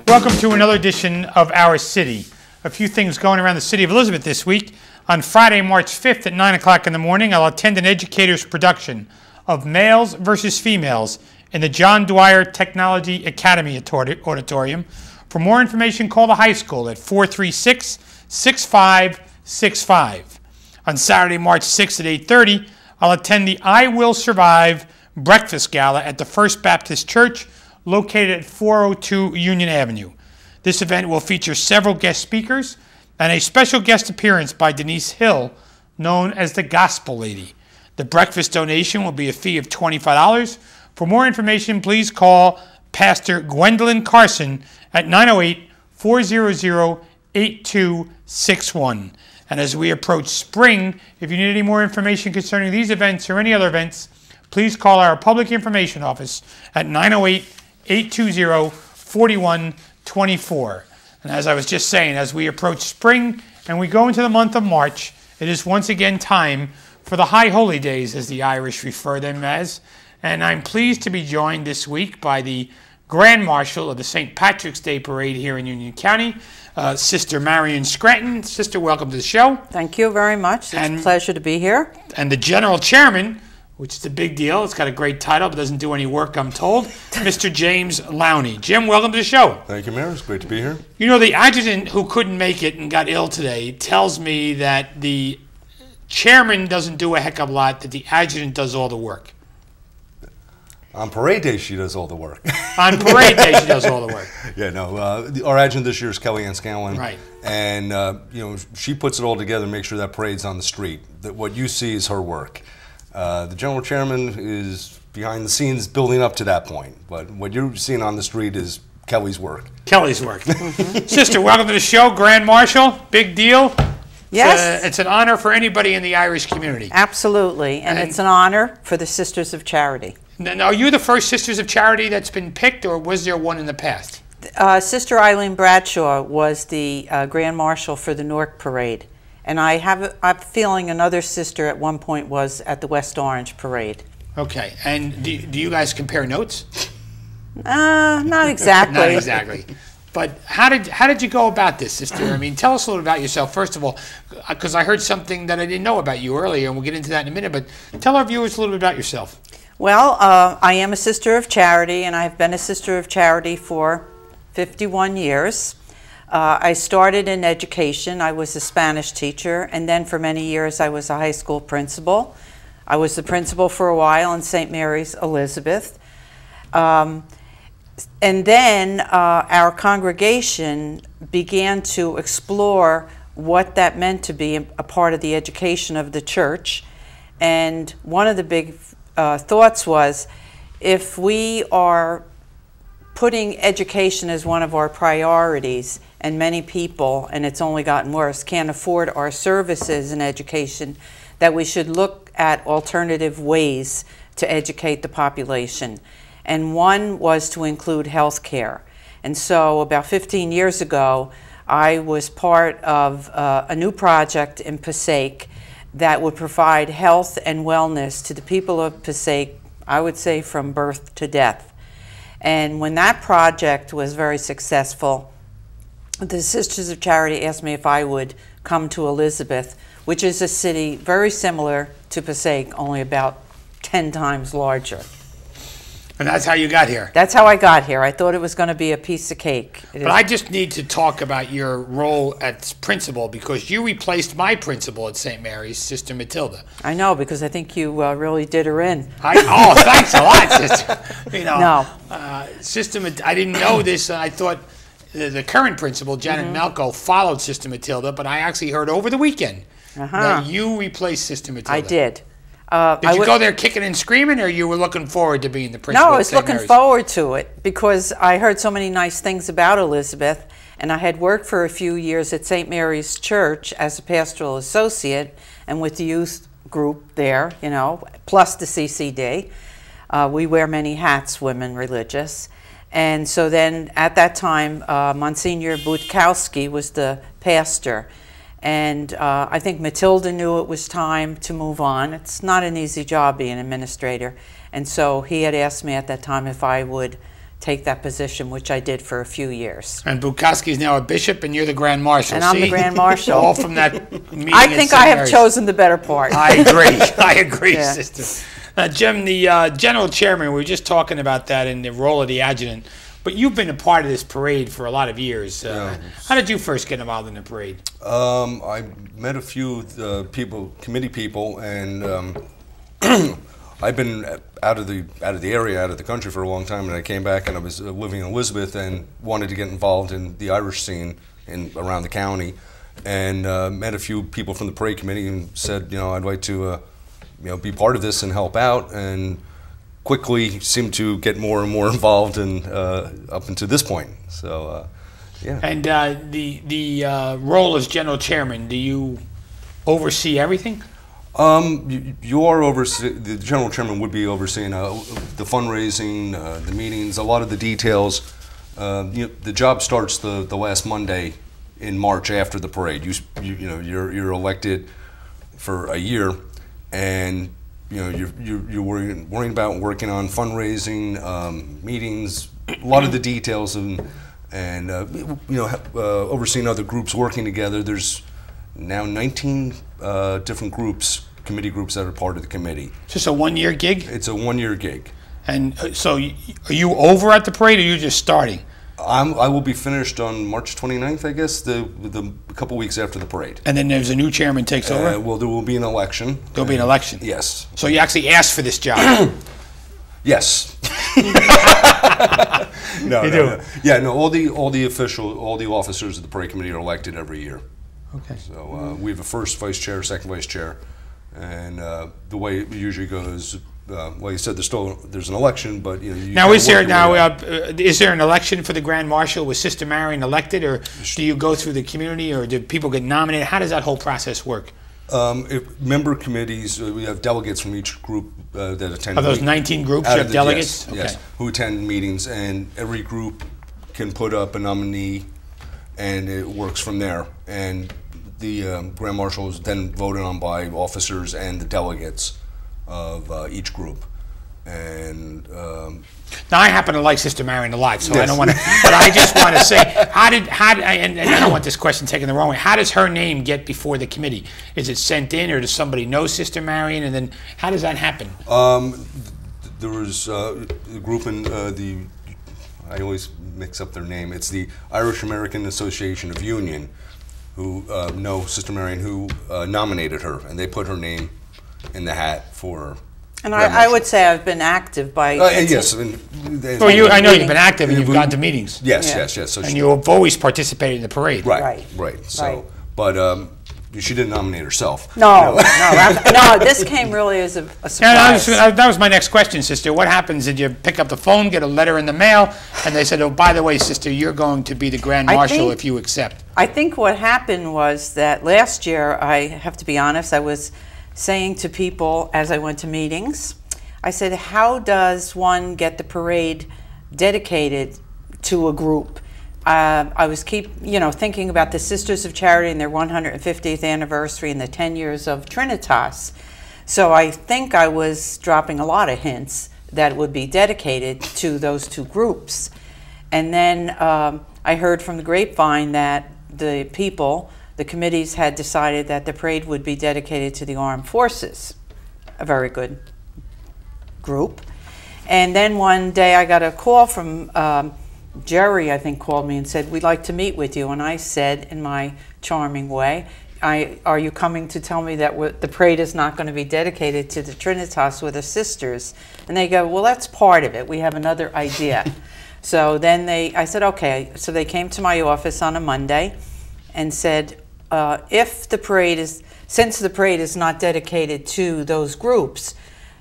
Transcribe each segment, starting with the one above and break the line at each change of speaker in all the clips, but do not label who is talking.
Welcome to another edition of Our City. A few things going around the city of Elizabeth this week. On Friday, March 5th at 9 o'clock in the morning, I'll attend an educator's production of Males versus Females in the John Dwyer Technology Academy Auditorium. For more information, call the high school at 436-6565. On Saturday, March 6th at 8:30, I'll attend the I Will Survive Breakfast Gala at the First Baptist Church, located at 402 Union Avenue. This event will feature several guest speakers and a special guest appearance by Denise Hill, known as the Gospel Lady. The breakfast donation will be a fee of $25. For more information, please call Pastor Gwendolyn Carson at 908-400-8261. And as we approach spring, if you need any more information concerning these events or any other events, please call our Public Information Office at 908-820-4124. And as I was just saying, as we approach spring and we go into the month of March, it is once again time for the High Holy Days, as the Irish refer them as. And I'm pleased to be joined this week by the Grand Marshal of the St. Patrick's Day Parade here in Union County, Sister Marion Scranton. Sister, welcome to the show.
Thank you very much. It's a pleasure to be here.
And the General Chairman, which is a big deal. It's got a great title, but doesn't do any work, I'm told. Mr. James Lowney. Jim, welcome to the show.
Thank you, Mayor. It's great to be here.
You know, the adjutant who couldn't make it and got ill today tells me that the chairman doesn't do a heck of a lot, that the adjutant does all the work.
On parade day, she does all the work.
On parade day, she does all the work.
Yeah, no. Our adjutant this year is Kellyanne Scanlon.
Right.
And, you know, she puts it all together to make sure that parade's on the street. That what you see is her work. The general chairman is behind the scenes building up to that point. But what you're seeing on the street is Kelly's work. Kelly's work.
Sister, welcome to the show. Grand Marshal, big deal.
Yes.
It's an honor for anybody in the Irish community.
Absolutely. And it's an honor for the Sisters of Charity.
Now, are you the first Sisters of Charity that's been picked, or was there one in the past?
Sister Eileen Bradshaw was the Grand Marshal for the Newark Parade. And I have a feeling another sister at one point was at the West Orange Parade.
Okay. And do you guys compare notes?
Not exactly.
Not exactly. But how did you go about this, Sister? I mean, tell us a little about yourself, first of all, because I heard something that I didn't know about you earlier, and we'll get into that in a minute. But tell our viewers a little bit about yourself.
Well, I am a Sister of Charity, and I've been a Sister of Charity for 51 years. I started in education. I was a Spanish teacher, and then for many years I was a high school principal. I was the principal for a while in St. Mary's, Elizabeth. And then our congregation began to explore what that meant to be a part of the education of the church. And one of the big thoughts was, if we are putting education as one of our priorities, and many people, and it's only gotten worse, can't afford our services in education, that we should look at alternative ways to educate the population. And one was to include health care. And so about 15 years ago, I was part of a new project in Passaic that would provide health and wellness to the people of Passaic, I would say from birth to death. And when that project was very successful, the Sisters of Charity asked me if I would come to Elizabeth, which is a city very similar to Passaic, only about 10 times larger.
And that's how you got here?
That's how I got here. I thought it was going to be a piece of cake.
But I just need to talk about your role as principal, because you replaced my principal at St. Mary's, Sister Matilda.
I know, because I think you really did her in.
Oh, thanks a lot, Sister. You know,
no.
Sister, I didn't know this. I thought the current principal, Janet Malco, followed Sister Matilda, but I actually heard over the weekend that you replaced Sister Matilda.
I did.
Did you go there kicking and screaming, or you were looking forward to being the principal?
No, I was looking forward to it, because I heard so many nice things about Elizabeth, and I had worked for a few years at St. Mary's Church as a pastoral associate and with the youth group there, you know, plus the CCD. We wear many hats, women religious. And so then at that time, Monsignor Budkowski was the pastor. And I think Matilda knew it was time to move on. It's not an easy job being an administrator. And so he had asked me at that time if I would take that position, which I did for a few years.
And Bukowski is now a bishop, and you're the Grand Marshal.
And I'm the Grand Marshal.
All from that meeting.
I think I have chosen the better part.
I agree. I agree,
Yeah.
sister. Jim, the general chairman, we were just talking about that and the role of the adjutant. But you've been a part of this parade for a lot of years. How did you first get involved in the parade?
I met a few committee people, and I've been out of the area, out of the country for a long time, and I came back and I was living in Elizabeth and wanted to get involved in the Irish scene around the county, and met a few people from the parade committee and said, I'd like to, be part of this and help out, and quickly seemed to get more and more involved and up until this point. So, yeah. And
the role as general chairman, do you oversee everything?
You are the general chairman would be overseeing the fundraising, the meetings, a lot of the details. The job starts the last Monday in March after the parade. You're elected for a year, and you're worrying about working on fundraising, meetings, a lot of the details, and overseeing other groups working together. There's now 19 different committee groups that are part of the committee.
Just a one-year gig?
It's a one-year gig.
And so are you over at the parade, or are you just starting?
I will be finished on March 29th, I guess, a couple weeks after the parade.
And then there's a new chairman takes over?
Well, there will be an election.
There'll be an election?
Yes.
So you actually asked for this job?
Yes. No. Yeah, no. All the officers of the parade committee are elected every year.
Okay.
So we have a first vice chair, second vice chair, and the way it usually goes. Well, you said there's an election, but
now is there an election for the Grand Marshal? Was Sister Marion elected, or do you go through the community, or do people get nominated? How does that whole process work?
Member committees, we have delegates from each group that attend.
Of those 19 groups, you have delegates?
Yes, yes, who attend meetings, and every group can put up a nominee, and it works from there. And the Grand Marshal is then voted on by officers and the delegates of each group. And
now I happen to like Sister Marion a lot, so
yes.
I don't want to. But I just want to say, and I don't want this question taken the wrong way. How does her name get before the committee? Is it sent in, or does somebody know Sister Marion, and then how does that happen?
There was a group in I always mix up their name. It's the Irish American Association of Union, who know Sister Marion, who nominated her, and they put her name in the hat for.
And I would say I've been active by.
Yes.
I know you've been active and you've gone to meetings.
Yes, yes, yes. So
and you've always participated in the parade.
Right. So, but she didn't nominate herself.
No, no. This came really as a surprise.
Yeah, that was my next question, Sister. What happens? Did you pick up the phone, get a letter in the mail, and they said, "Oh, by the way, Sister, you're going to be the Grand Marshal if you accept"?
I think what happened was that last year, I have to be honest, I was saying to people as I went to meetings, I said, how does one get the parade dedicated to a group? I was thinking about the Sisters of Charity and their 150th anniversary and the 10 years of Trinitas. So I think I was dropping a lot of hints that it would be dedicated to those two groups. And then I heard from the grapevine that the committees had decided that the parade would be dedicated to the armed forces, a very good group. And then one day I got a call from Jerry, I think, called me and said, we'd like to meet with you. And I said, in my charming way, are you coming to tell me that the parade is not going to be dedicated to the Trinitas with the sisters? And they go, well, that's part of it. We have another idea. So then I said, okay. So they came to my office on a Monday and said, since the parade is not dedicated to those groups,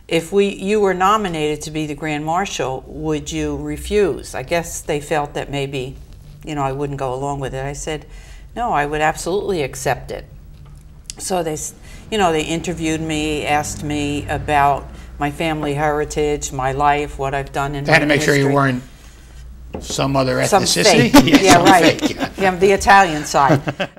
if you were nominated to be the Grand Marshal, would you refuse? I guess they felt that maybe, I wouldn't go along with it. I said, no, I would absolutely accept it. So they interviewed me, asked me about my family heritage, my life, what I've done in
They had to make
history.
sure you weren't some other ethnicity.
Some fake. Yeah, right.
Fake.
Yeah, the Italian side.